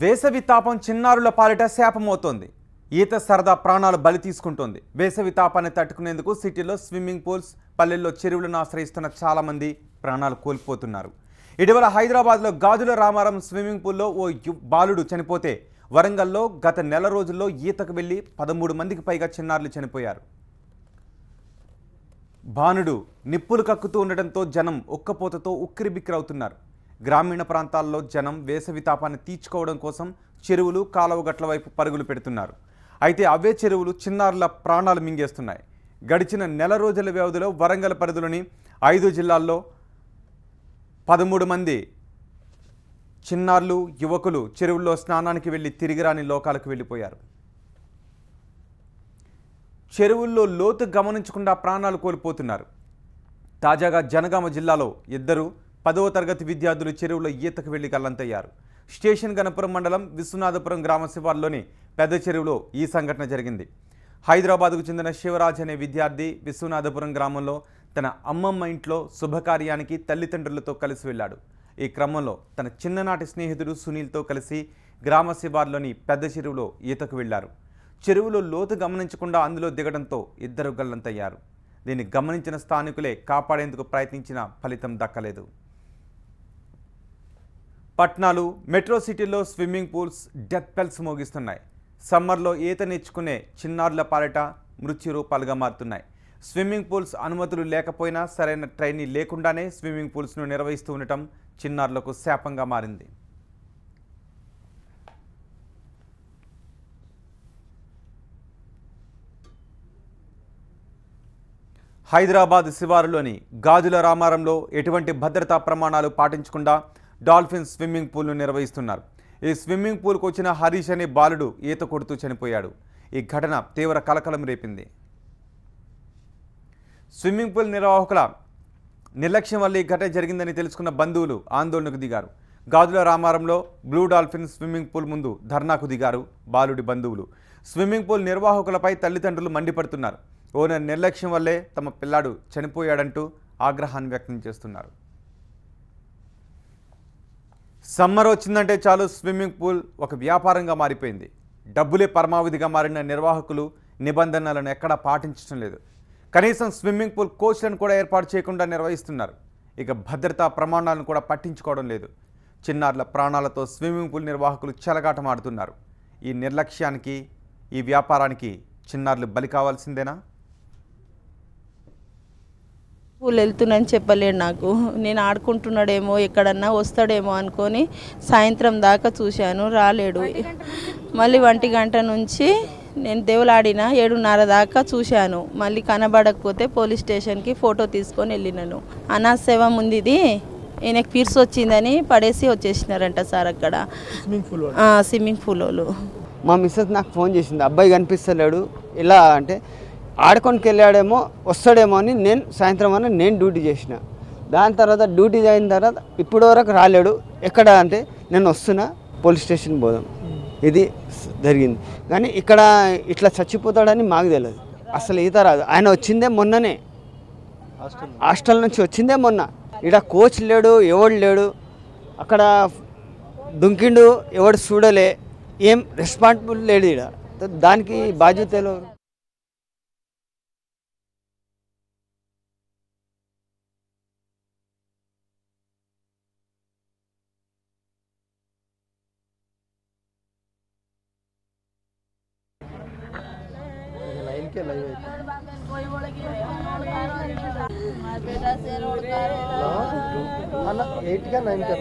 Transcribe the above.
వేసవి తాపం చిన్నారుల పాలిట శాపమవుతోంది. ఈత సరదా ప్రాణాలు బలి తీసుకుంటోంది. వేసవి తాపాన్ని తట్టుకునేందుకు సిటీలో స్విమ్మింగ్ పూల్స్, పల్లెల్లో చెరువులను ఆశ్రయిస్తున్న చాలా మంది ప్రాణాలు కోల్పోతున్నారు. ఇటీవల హైదరాబాద్లో గాజుల రామారం స్విమ్మింగ్ పూల్లో ఓ బాలుడు చనిపోతే, వరంగల్లో గత నెల రోజుల్లో ఈతకు వెళ్లి 13 మందికి పైగా చిన్నారులు చనిపోయారు. బాణుడు నిప్పులు కక్కుతూ ఉండడంతో జనం ఉక్కపోతతో ఉక్కిరిబిక్కిరవుతున్నారు. గ్రామీణ ప్రాంతాల్లో జనం వేసవి తాపాన్ని తీర్చుకోవడం కోసం చెరువులు, కాలువగట్ల వైపు పరుగులు పెడుతున్నారు. అయితే అవే చెరువులు చిన్నారుల ప్రాణాలు మింగేస్తున్నాయి. గడిచిన నెల రోజుల వ్యవధిలో వరంగల్ పరిధిలోని 5 జిల్లాల్లో 13 మంది చిన్నారులు, యువకులు చెరువుల్లో స్నానానికి వెళ్లి తిరిగి రాని లోకాలకు వెళ్ళిపోయారు. చెరువుల్లో లోతు గమనించకుండా ప్రాణాలు కోల్పోతున్నారు. తాజాగా జనగామ జిల్లాలో 2 10వ తరగతి విద్యార్థులు చెరువులో ఈతకు వెళ్లి గల్లంతయ్యారు. స్టేషన్ గణపురం మండలం విశ్వనాథపురం గ్రామ శివార్లోని పెద్ద చెరువులో ఈ సంఘటన జరిగింది. హైదరాబాద్కు చెందిన శివరాజ్ అనే విద్యార్థి విశ్వనాథపురం గ్రామంలో తన అమ్మమ్మ ఇంట్లో శుభకార్యానికి తల్లిదండ్రులతో కలిసి వెళ్ళాడు. ఈ క్రమంలో తన చిన్ననాటి స్నేహితుడు సునీల్తో కలిసి గ్రామ శివార్లోని పెద్ద చెరువులో ఈతకు వెళ్లారు. చెరువులో లోతు గమనించకుండా అందులో దిగడంతో 2 గల్లంతయ్యారు. దీన్ని గమనించిన స్థానికులే కాపాడేందుకు ప్రయత్నించినా ఫలితం దక్కలేదు. పట్నాలు, మెట్రో సిటీల్లో స్విమ్మింగ్ పూల్స్ డెత్ బెల్స్ మోగిస్తున్నాయి. సమ్మర్లో ఈత నేర్చుకునే చిన్నారుల పాలిట మృత్యురూపాలుగా మారుతున్నాయి. స్విమ్మింగ్ పూల్స్ అనుమతులు లేకపోయినా సరైన ట్రైనీ లేకుండానే స్విమ్మింగ్ పూల్స్ను నిర్వహిస్తూ ఉండటం చిన్నారులకు శాపంగా మారింది. హైదరాబాద్ శివారులోని గాజుల రామారంలో ఎటువంటి భద్రతా ప్రమాణాలు పాటించకుండా డాల్ఫిన్ స్విమ్మింగ్ పూల్ను నిర్వహిస్తున్నారు. ఈ స్విమ్మింగ్ పూల్కు వచ్చిన హరీష్ అనే బాలుడు ఈత కొడుతూ చనిపోయాడు. ఈ ఘటన తీవ్ర కలకలం రేపింది. స్విమ్మింగ్ పూల్ నిర్వాహకుల నిర్లక్ష్యం వల్ల ఈ ఘటన జరిగిందని తెలుసుకున్న బంధువులు ఆందోళనకు దిగారు. గాజుల రామారంలో బ్లూ డాల్ఫిన్ స్విమ్మింగ్ పూల్ ముందు ధర్నాకు దిగారు బాలుడి బంధువులు. స్విమ్మింగ్ పూల్ నిర్వాహకులపై తల్లిదండ్రులు మండిపడుతున్నారు. ఓనర్ నిర్లక్ష్యం వల్లే తమ పిల్లాడు చనిపోయాడంటూ ఆగ్రహాన్ని వ్యక్తం చేస్తున్నారు. సమ్మర్ వచ్చిందంటే చాలు స్విమ్మింగ్ పూల్ ఒక వ్యాపారంగా మారిపోయింది. డబ్బులే పరమావధిగా మారిన నిర్వాహకులు నిబంధనలను ఎక్కడా పాటించడం లేదు. కనీసం స్విమ్మింగ్ పూల్ కోచ్లను కూడా ఏర్పాటు చేయకుండా నిర్వహిస్తున్నారు. ఇక భద్రతా ప్రమాణాలను కూడా పట్టించుకోవడం లేదు. చిన్నారుల ప్రాణాలతో స్విమ్మింగ్ పూల్ నిర్వాహకులు చెలగాటమాడుతున్నారు. ఈ నిర్లక్ష్యానికి, ఈ వ్యాపారానికి చిన్నారులు బలి కావాల్సిందేనా? పూల్ వెళ్తున్నాను చెప్పలేడు నాకు. నేను ఆడుకుంటున్నాడేమో, ఎక్కడన్నా వస్తాడేమో అనుకొని సాయంత్రం దాకా చూశాను, రాలేడు. మళ్ళీ 1 గంట నుంచి నేను దేవులాడిన 7:30 దాకా చూశాను. మళ్ళీ కనబడకపోతే పోలీస్ స్టేషన్కి ఫోటో తీసుకొని వెళ్ళినాను. అనాశవం ఉంది, ఇది ఈయనకు పీర్స్ వచ్చిందని పడేసి వచ్చేసినారంట సార్ అక్కడ స్విమ్మింగ్ పూల్ వాళ్ళు. మా మిస్సెస్ నాకు ఫోన్ చేసింది, అబ్బాయి కనిపిస్తలేడు, ఎలా అంటే ఆడుకోనికి వెళ్ళాడేమో వస్తాడేమో అని నేను సాయంత్రం అని నేను డ్యూటీ చేసిన. దాని తర్వాత డ్యూటీ అయిన తర్వాత ఇప్పటి వరకు రాలేడు. ఎక్కడ అంటే నేను వస్తున్నా, పోలీస్ స్టేషన్ పోదాం, ఇది జరిగింది. కానీ ఇక్కడ ఇట్లా చచ్చిపోతాడని మాకు తెలియదు. అసలు ఈత రాదు. ఆయన వచ్చిందే మొన్ననే, హాస్టల్ నుంచి వచ్చిందే మొన్న. ఇక్కడ కోచ్ లేడు, ఎవడు లేడు. అక్కడ దుంకిండు, ఎవడు చూడలే, ఏం రెస్పాన్సిబుల్ లేడు. ఇక్కడ దానికి బాధ్యతలు అన్న 8 का 9 का